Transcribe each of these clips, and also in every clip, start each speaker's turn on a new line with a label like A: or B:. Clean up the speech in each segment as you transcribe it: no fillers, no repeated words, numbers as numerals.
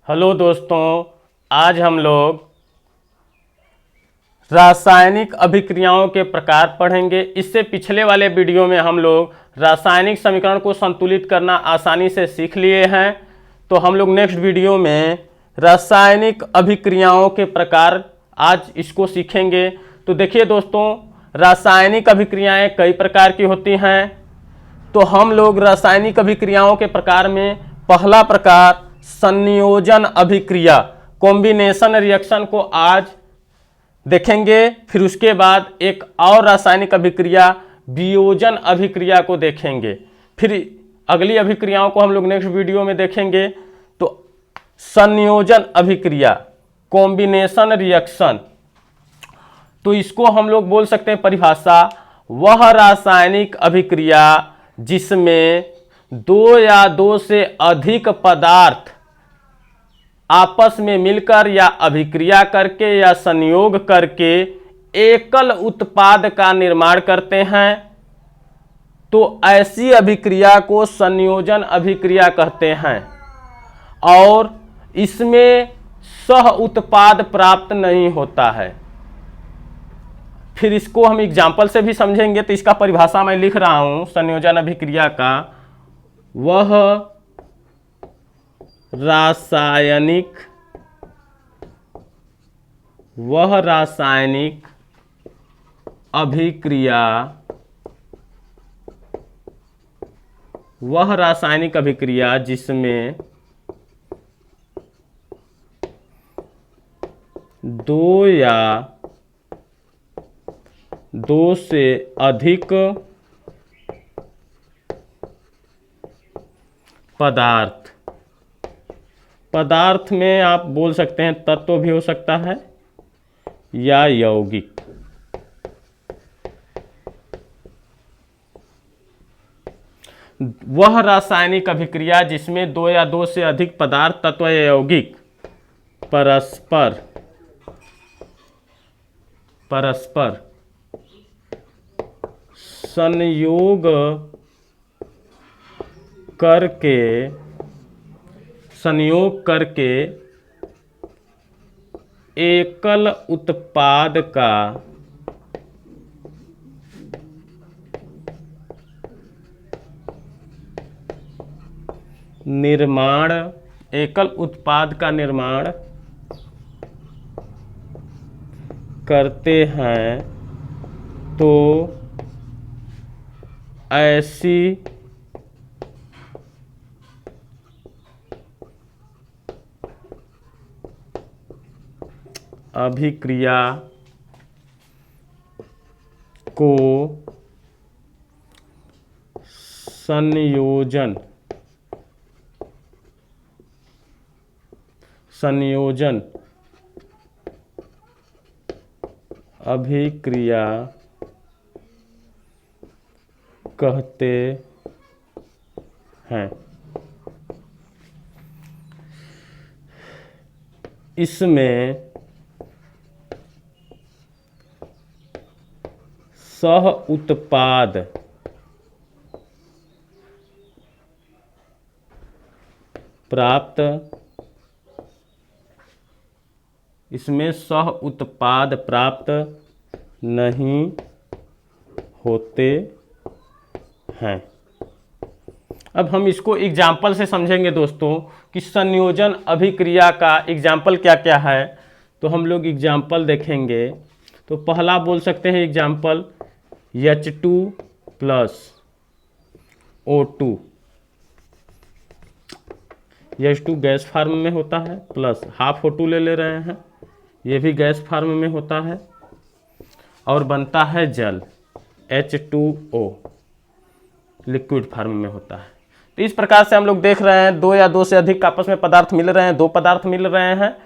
A: Hello दोस्तों, आज हम लोग रासायनिक अभिक्रियाओं के प्रकार पढ़ेंगे। इससे पिछले वाले वीडियो में हम लोग रासायनिक समीकरण को संतुलित करना आसानी से सीख लिए हैं। तो हम लोग नेक्स्ट वीडियो में रासायनिक अभिक्रियाओं के प्रकार आज इसको सीखेंगे। तो देखिए दोस्तों, रासायनिक अभिक्रियाएं कई प्रकार की होती हैं। तो हम लोग रासायनिक अभिक्रियाओं के प्रकार में पहला प्रकार संयोजन अभिक्रिया, कॉम्बिनेशन रिएक्शन को आज देखेंगे। फिर उसके बाद एक और रासायनिक अभिक्रिया वियोजन अभिक्रिया को देखेंगे। फिर अगली अभिक्रियाओं को हम लोग नेक्स्ट वीडियो में देखेंगे। तो संयोजन अभिक्रिया, कॉम्बिनेशन रिएक्शन, तो इसको हम लोग बोल सकते हैं परिभाषा, वह रासायनिक अभिक्रिया जिसमें दो या दो से अधिक पदार्थ आपस में मिलकर या अभिक्रिया करके या संयोग करके एकल उत्पाद का निर्माण करते हैं। तो ऐसी अभिक्रिया को संयोजन अभिक्रिया कहते हैं और इसमें सह उत्पाद प्राप्त नहीं होता है। फिर इसको हम एग्जाम्पल से भी समझेंगे। तो इसका परिभाषा मैं लिख रहा हूं संयोजन अभिक्रिया का, वह रासायनिक अभिक्रिया जिसमें दो या दो से अधिक पदार्थ में आप बोल सकते हैं तत्व भी हो सकता है या यौगिक। वह रासायनिक अभिक्रिया जिसमें दो या दो से अधिक पदार्थ तत्व या यौगिक परस्पर संयोग करके एकल उत्पाद का निर्माण करते हैं। तो ऐसी अभिक्रिया को संयोजन अभिक्रिया कहते हैं। इसमें सह उत्पाद प्राप्त नहीं होते हैं। अब हम इसको एग्जाम्पल से समझेंगे दोस्तों कि संयोजन अभिक्रिया का एग्जाम्पल क्या क्या है। तो हम लोग एग्जाम्पल देखेंगे। तो पहला बोल सकते हैं example H2 + O2। H2 gas farm में होता है प्लस हाफ O2 ले रहे हैं, ये भी गैस फार्म में होता है और बनता है जल H2O, लिक्विड फार्म में होता है। तो इस प्रकार से हम लोग देख रहे हैं दो या दो से अधिक आपस में पदार्थ मिल रहे हैं, दो पदार्थ मिल रहे हैं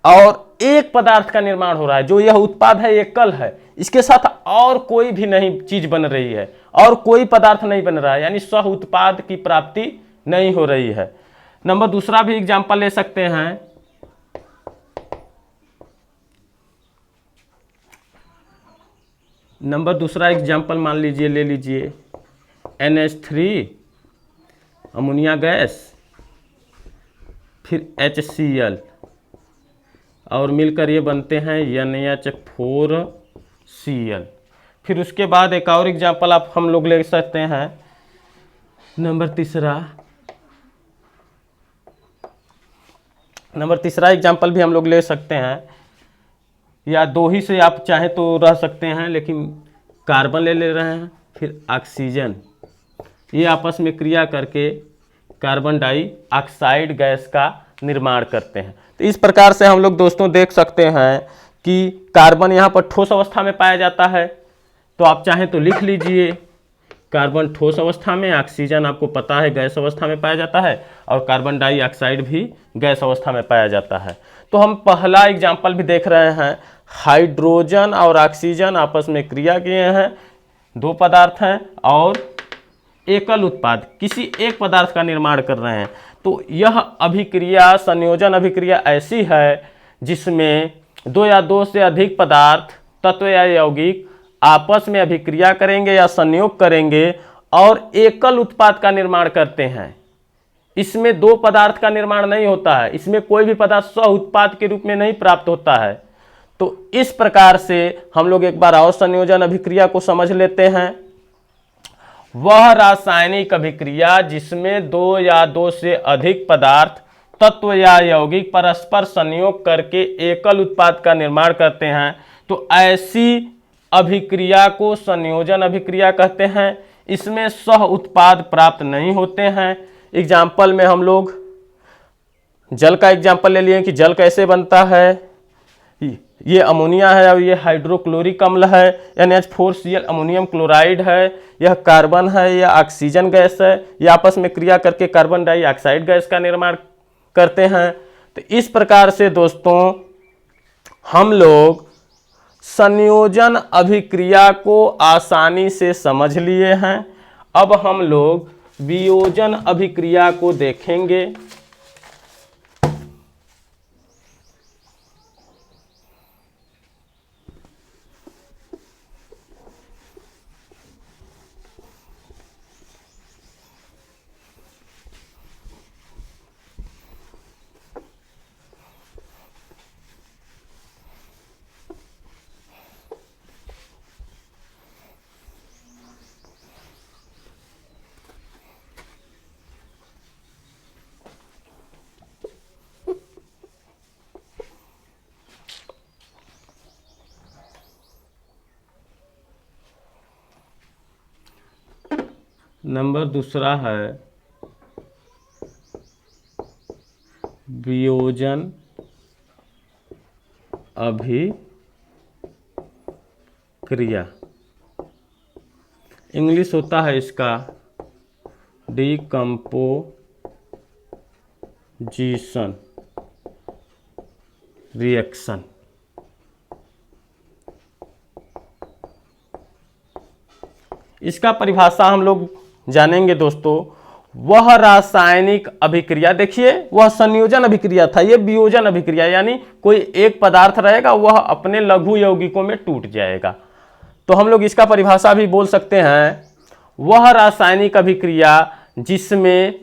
A: और एक पदार्थ का निर्माण हो रहा है। जो यह उत्पाद है एकल है, इसके साथ और कोई भी नहीं चीज बन रही है और कोई पदार्थ नहीं बन रहा है, यानी सह उत्पाद की प्राप्ति नहीं हो रही है। नंबर दूसरा भी एग्जाम्पल ले सकते हैं। नंबर दूसरा एग्जाम्पल मान लीजिए, ले लीजिए NH3 अमोनिया गैस, फिर HCl और मिलकर ये बनते हैं NH4Cl। फिर उसके बाद एक और एग्जाम्पल आप हम लोग ले सकते हैं, नंबर तीसरा एग्जाम्पल भी हम लोग ले सकते हैं, या दो ही से आप चाहें तो रह सकते हैं, लेकिन कार्बन ले रहे हैं, फिर ऑक्सीजन, ये आपस में क्रिया करके कार्बन डाइऑक्साइड गैस का निर्माण करते हैं। तो इस प्रकार से हम लोग दोस्तों देख सकते हैं कि कार्बन यहाँ पर ठोस अवस्था में पाया जाता है, तो आप चाहें तो लिख लीजिए कार्बन ठोस अवस्था में, ऑक्सीजन आपको पता है गैस अवस्था में पाया जाता है, और कार्बन डाइऑक्साइड भी गैस अवस्था में पाया जाता है। तो हम पहला एग्जाम्पल भी देख रहे हैं, हाइड्रोजन और ऑक्सीजन आपस में क्रिया किए हैं, दो पदार्थ हैं और एकल उत्पाद किसी एक पदार्थ का निर्माण कर रहे हैं। तो यह अभिक्रिया, संयोजन अभिक्रिया ऐसी है जिसमें दो या दो से अधिक पदार्थ, तत्व या यौगिक आपस में अभिक्रिया करेंगे या संयोग करेंगे और एकल उत्पाद का निर्माण करते हैं। इसमें दो पदार्थ का निर्माण नहीं होता है, इसमें कोई भी पदार्थ स्व उत्पाद के रूप में नहीं प्राप्त होता है। तो इस प्रकार से हम लोग एक बार और संयोजन अभिक्रिया को समझ लेते हैं। वह रासायनिक अभिक्रिया जिसमें दो या दो से अधिक पदार्थ, तत्व या यौगिक परस्पर संयोग करके एकल उत्पाद का निर्माण करते हैं, तो ऐसी अभिक्रिया को संयोजन अभिक्रिया कहते हैं। इसमें सह उत्पाद प्राप्त नहीं होते हैं। एग्जाम्पल में हम लोग जल का एग्जाम्पल ले लिए कि जल कैसे बनता है, ये अमोनिया है और ये हाइड्रोक्लोरिक अम्ल है, NH4Cl अमोनियम क्लोराइड है, यह कार्बन है, यह ऑक्सीजन गैस है, ये आपस में क्रिया करके कार्बन डाइऑक्साइड गैस का निर्माण करते हैं। तो इस प्रकार से दोस्तों हम लोग संयोजन अभिक्रिया को आसानी से समझ लिए हैं। अब हम लोग वियोजन अभिक्रिया को देखेंगे। नंबर दूसरा है वियोजन अभिक्रिया। इंग्लिश होता है इसका डिकम्पोजिशन रिएक्शन। इसका परिभाषा हम लोग जानेंगे दोस्तों। वह रासायनिक अभिक्रिया, देखिए वह संयोजन अभिक्रिया था, यह वियोजन अभिक्रिया, यानी कोई एक पदार्थ रहेगा वह अपने लघु यौगिकों में टूट जाएगा। तो हम लोग इसका परिभाषा भी बोल सकते हैं, वह रासायनिक अभिक्रिया जिसमें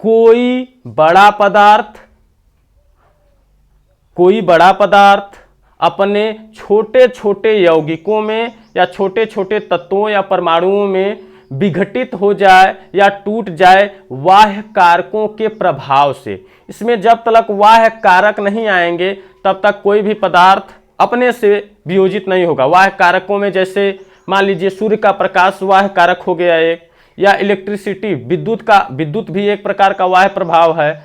A: कोई बड़ा पदार्थ अपने छोटे छोटे यौगिकों में या छोटे छोटे तत्वों या परमाणुओं में विघटित हो जाए या टूट जाए बाह्य कारकों के प्रभाव से। इसमें जब तक बाह्य कारक नहीं आएंगे तब तक कोई भी पदार्थ अपने से वियोजित नहीं होगा। बाह्य कारकों में जैसे मान लीजिए सूर्य का प्रकाश बाह्य कारक हो गया एक, या इलेक्ट्रिसिटी, विद्युत भी एक प्रकार का बाह्य प्रभाव है,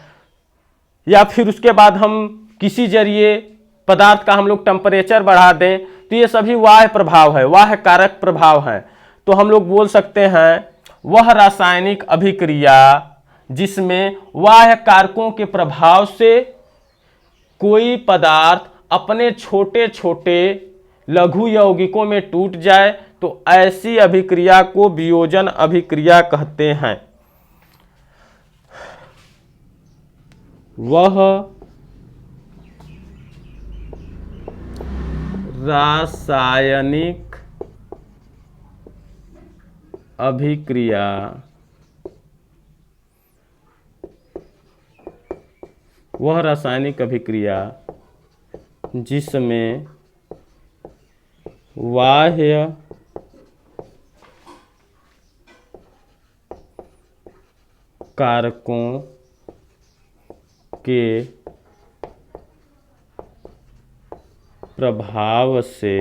A: या फिर उसके बाद हम किसी जरिए पदार्थ का हम लोग टेम्परेचर बढ़ा दें, तो ये सभी बाह्य प्रभाव है, बाह्य कारक प्रभाव है। तो हम लोग बोल सकते हैं वह रासायनिक अभिक्रिया जिसमें बाह्य कारकों के प्रभाव से कोई पदार्थ अपने छोटे छोटे लघु यौगिकों में टूट जाए, तो ऐसी अभिक्रिया को वियोजन अभिक्रिया कहते हैं। वह रासायनिक अभिक्रिया वह रासायनिक अभिक्रिया जिसमें बाह्य कारकों के प्रभाव से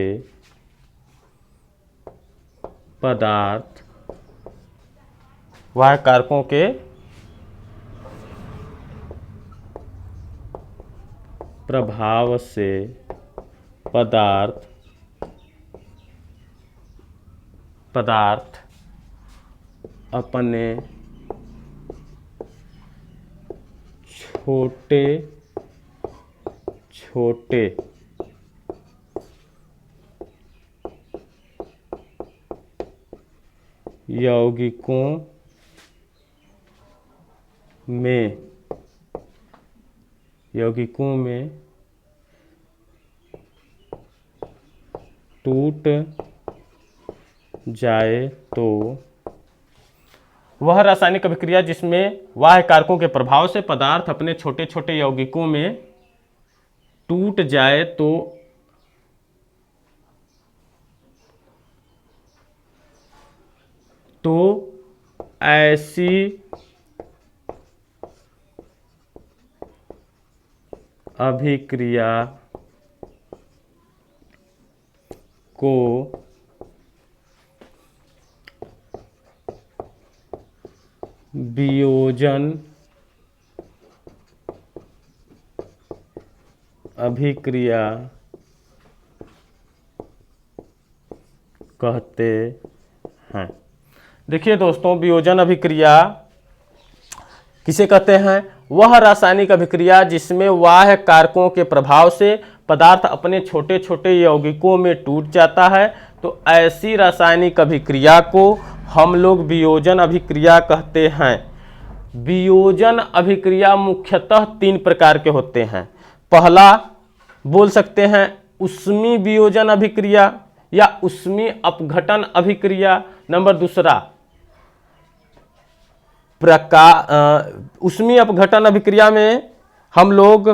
A: पदार्थ बाह्य कारकों के प्रभाव से पदार्थ अपने छोटे छोटे यौगिकों में टूट जाए तो वह रासायनिक अभिक्रिया जिसमें बाह्य कारकों के प्रभाव से पदार्थ अपने छोटे छोटे यौगिकों में टूट जाए तो ऐसी अभिक्रिया को वियोजन अभिक्रिया कहते हैं। देखिए दोस्तों, वियोजन अभिक्रिया किसे कहते हैं? वह रासायनिक अभिक्रिया जिसमें बाह्य कारकों के प्रभाव से पदार्थ अपने छोटे छोटे यौगिकों में टूट जाता है, तो ऐसी रासायनिक अभिक्रिया को हम लोग वियोजन अभिक्रिया कहते हैं। वियोजन अभिक्रिया मुख्यतः 3 प्रकार के होते हैं। पहला बोल सकते हैं ऊष्मीय वियोजन अभिक्रिया या ऊष्मीय अपघटन अभिक्रिया। नंबर दूसरा ऊष्मीय अपघटन अभिक्रिया में हम लोग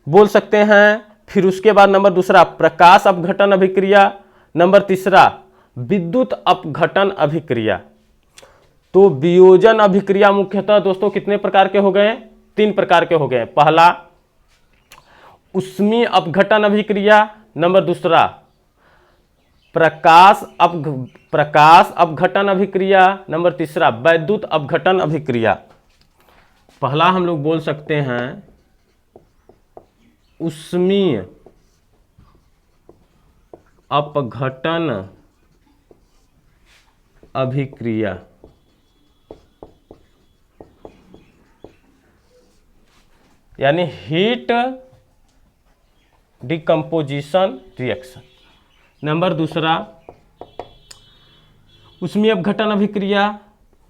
A: बोल सकते हैं। फिर उसके बाद नंबर दूसरा प्रकाश अपघटन अभिक्रिया। नंबर तीसरा विद्युत अपघटन अभिक्रिया। तो वियोजन अभिक्रिया मुख्यतः दोस्तों कितने प्रकार के हो गए? 3 प्रकार के हो गए। पहला ऊष्मीय अपघटन अभिक्रिया, नंबर दूसरा प्रकाश अपघटन अभिक्रिया, नंबर तीसरा वैद्युत अपघटन अभिक्रिया। पहला हम लोग बोल सकते हैं ऊष्मीय अपघटन अभिक्रिया। यानी हीट डिकम्पोजिशन रिएक्शन। नंबर दूसरा ऊष्मीय अपघटन अभिक्रिया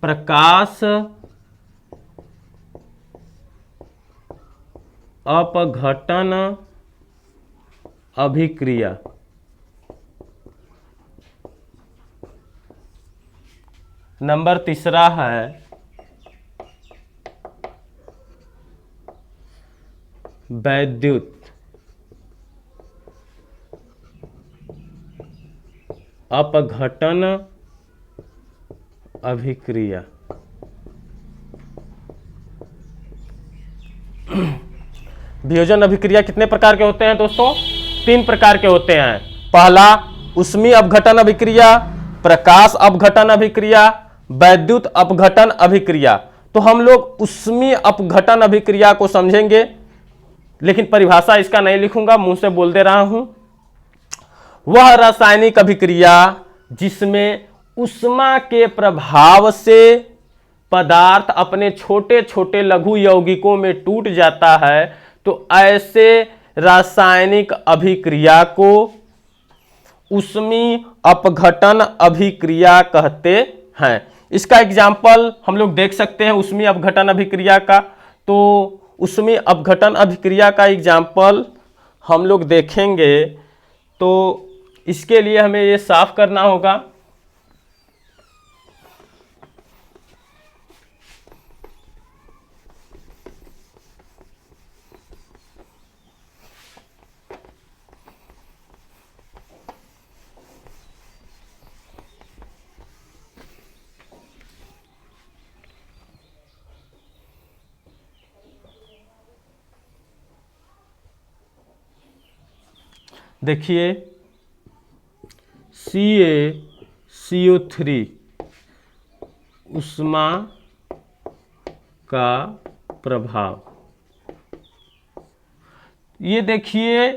A: प्रकाश अपघटन अभिक्रिया। नंबर तीसरा है वैद्युत अपघटन अभिक्रिया। वियोजन अभिक्रिया कितने प्रकार के होते हैं दोस्तों? 3 प्रकार के होते हैं। पहला ऊष्मीय अपघटन अभिक्रिया, प्रकाश अपघटन अभिक्रिया, वैद्युत अपघटन अभिक्रिया। तो हम लोग ऊष्मीय अपघटन अभिक्रिया को समझेंगे, लेकिन परिभाषा इसका नहीं लिखूंगा, मुंह से बोल दे रहा हूं। वह रासायनिक अभिक्रिया जिसमें ऊष्मा के प्रभाव से पदार्थ अपने छोटे छोटे लघु यौगिकों में टूट जाता है, तो ऐसे रासायनिक अभिक्रिया को ऊष्मीय अपघटन अभिक्रिया कहते हैं। इसका एग्जाम्पल हम लोग देख सकते हैं ऊष्मीय अपघटन अभिक्रिया का। तो ऊष्मीय अपघटन अभिक्रिया का एग्जाम्पल हम लोग देखेंगे, तो इसके लिए हमें ये साफ करना होगा। देखिए CaCO3 ऊष्मा का प्रभाव, ये देखिए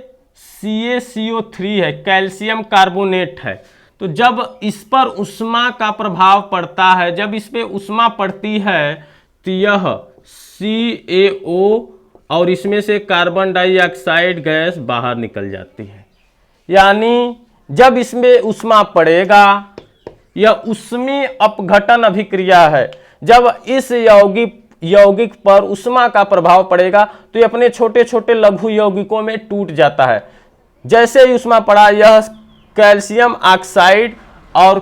A: CaCO3 है, कैल्शियम कार्बोनेट है। तो जब इस पर ऊष्मा का प्रभाव पड़ता है, जब इस पे ऊष्मा पड़ती है तो यह CaO और इसमें से कार्बन डाइऑक्साइड गैस बाहर निकल जाती है। यानी जब इसमें ऊष्मा पड़ेगा, यह ऊष्मीय अपघटन अभिक्रिया है। जब इस यौगिक पर ऊष्मा का प्रभाव पड़ेगा तो ये अपने छोटे छोटे लघु यौगिकों में टूट जाता है। जैसे ही ऊष्मा पड़ा, यह कैल्शियम ऑक्साइड और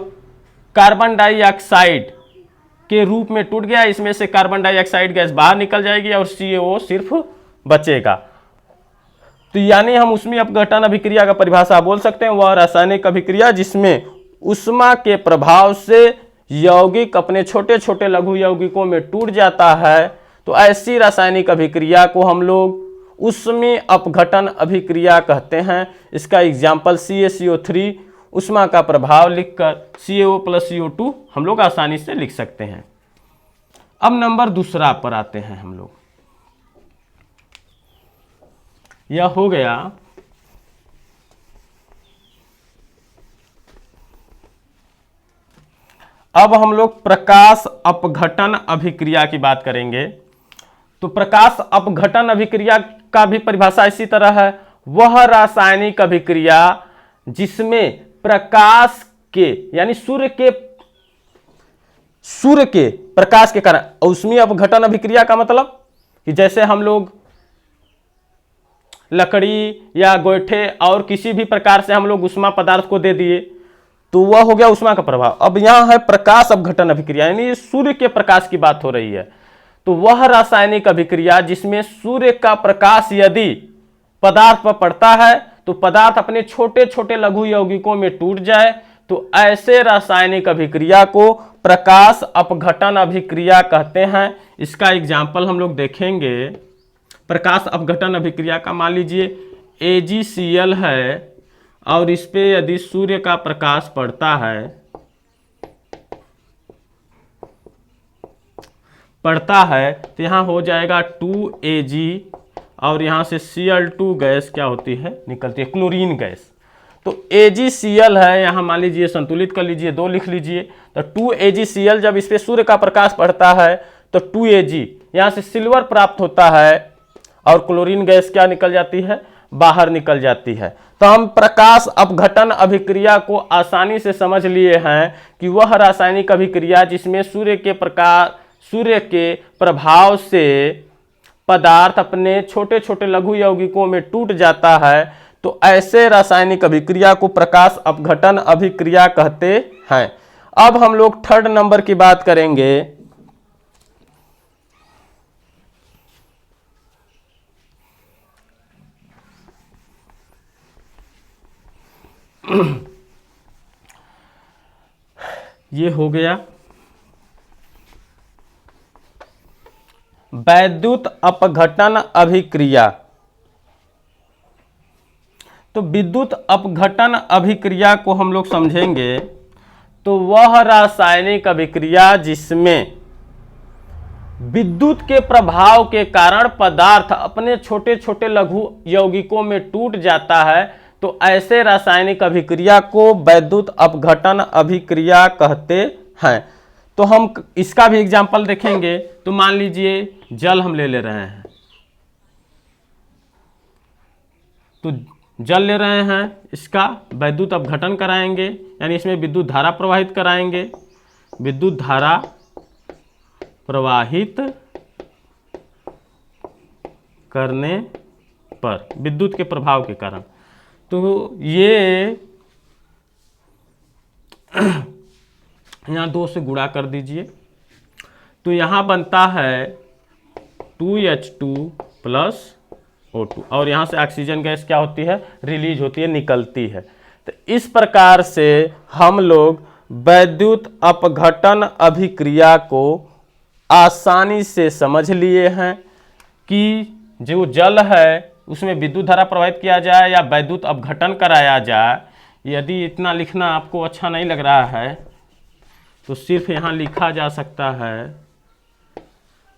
A: कार्बन डाइऑक्साइड के रूप में टूट गया। इसमें से कार्बन डाइऑक्साइड गैस बाहर निकल जाएगी और CaO सिर्फ बचेगा। तो यानी हम ऊष्मीय अपघटन अभिक्रिया का परिभाषा बोल सकते हैं, वह रासायनिक अभिक्रिया जिसमें ऊष्मा के प्रभाव से यौगिक अपने छोटे छोटे लघु यौगिकों में टूट जाता है। तो ऐसी रासायनिक अभिक्रिया को हम लोग ऊष्मीय अपघटन अभिक्रिया कहते हैं। इसका एग्जाम्पल CaCO3 ऊष्मा का प्रभाव लिखकर CaO + CO2 हम लोग आसानी से लिख सकते हैं। अब नंबर दूसरा पर आते हैं हम लोग। यह हो गया अब हम लोग प्रकाश अपघटन अभिक्रिया की बात करेंगे। तो प्रकाश अपघटन अभिक्रिया का भी परिभाषा इसी तरह है, वह रासायनिक अभिक्रिया जिसमें प्रकाश के यानी सूर्य के प्रकाश के कारण। ऊष्मीय अपघटन अभिक्रिया का मतलब कि जैसे हम लोग लकड़ी या गोईठे और किसी भी प्रकार से हम लोग ऊष्मा पदार्थ को दे दिए तो वह हो गया ऊष्मा का प्रभाव। अब यहां है प्रकाश अपघटन अभिक्रिया, यानी सूर्य के प्रकाश की बात हो रही है। तो वह रासायनिक अभिक्रिया जिसमें सूर्य का प्रकाश यदि पदार्थ पर पड़ता है तो पदार्थ अपने छोटे छोटे लघु यौगिकों में टूट जाए, तो ऐसे रासायनिक अभिक्रिया को प्रकाश अपघटन अभिक्रिया कहते हैं। इसका एग्जाम्पल हम लोग देखेंगे। प्रकाश अपघटन अभिक्रिया का मान लीजिए AgCl है और इस पे यदि सूर्य का प्रकाश पड़ता है तो यहाँ हो जाएगा 2Ag और यहाँ से Cl2 गैस क्या होती है, निकलती है, क्लोरीन गैस। तो AgCl है, यहाँ मान लीजिए संतुलित कर लीजिए, 2 लिख लीजिए। तो 2AgCl जब इस पे सूर्य का प्रकाश पड़ता है तो 2Ag यहाँ से सिल्वर प्राप्त होता है और क्लोरीन गैस क्या निकल जाती है, बाहर निकल जाती है। तो हम प्रकाश अपघटन अभिक्रिया को आसानी से समझ लिए हैं कि वह रासायनिक अभिक्रिया जिसमें सूर्य के प्रभाव से पदार्थ अपने छोटे छोटे लघु यौगिकों में टूट जाता है, तो ऐसे रासायनिक अभिक्रिया को प्रकाश अपघटन अभिक्रिया कहते हैं। अब हम लोग थर्ड नंबर की बात करेंगे। ये हो गया वैद्युत अपघटन अभिक्रिया। तो विद्युत अपघटन अभिक्रिया को हम लोग समझेंगे तो वह रासायनिक अभिक्रिया जिसमें विद्युत के प्रभाव के कारण पदार्थ अपने छोटे छोटे लघु यौगिकों में टूट जाता है, तो ऐसे रासायनिक अभिक्रिया को वैद्युत अपघटन अभिक्रिया कहते हैं। तो हम इसका भी एग्जाम्पल देखेंगे। तो मान लीजिए जल हम ले रहे हैं, तो जल ले रहे हैं, इसका वैद्युत अपघटन कराएंगे, यानी इसमें विद्युत धारा प्रवाहित कराएंगे। विद्युत धारा प्रवाहित करने पर विद्युत के प्रभाव के कारण, तो ये यहाँ 2 से गुणा कर दीजिए, तो यहाँ बनता है 2H2 + O2 और यहाँ से ऑक्सीजन गैस क्या होती है, रिलीज होती है, निकलती है। तो इस प्रकार से हम लोग वैद्युत अपघटन अभिक्रिया को आसानी से समझ लिए हैं कि जो जल है उसमें विद्युत धारा प्रवाहित किया जाए या वैद्युत अपघटन कराया जाए। यदि इतना लिखना आपको अच्छा नहीं लग रहा है तो सिर्फ यहाँ लिखा जा सकता है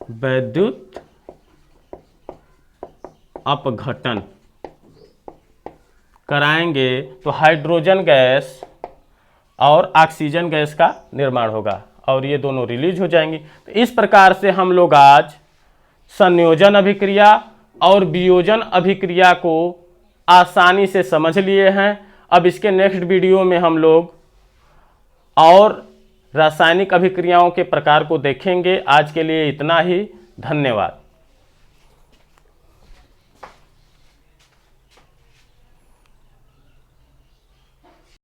A: वैद्युत अपघटन कराएंगे तो हाइड्रोजन गैस और ऑक्सीजन गैस का निर्माण होगा और ये दोनों रिलीज हो जाएंगी। तो इस प्रकार से हम लोग आज संयोजन अभिक्रिया और वियोजन अभिक्रिया को आसानी से समझ लिए हैं। अब इसके नेक्स्ट वीडियो में हम लोग और रासायनिक अभिक्रियाओं के प्रकार को देखेंगे। आज के लिए इतना ही, धन्यवाद।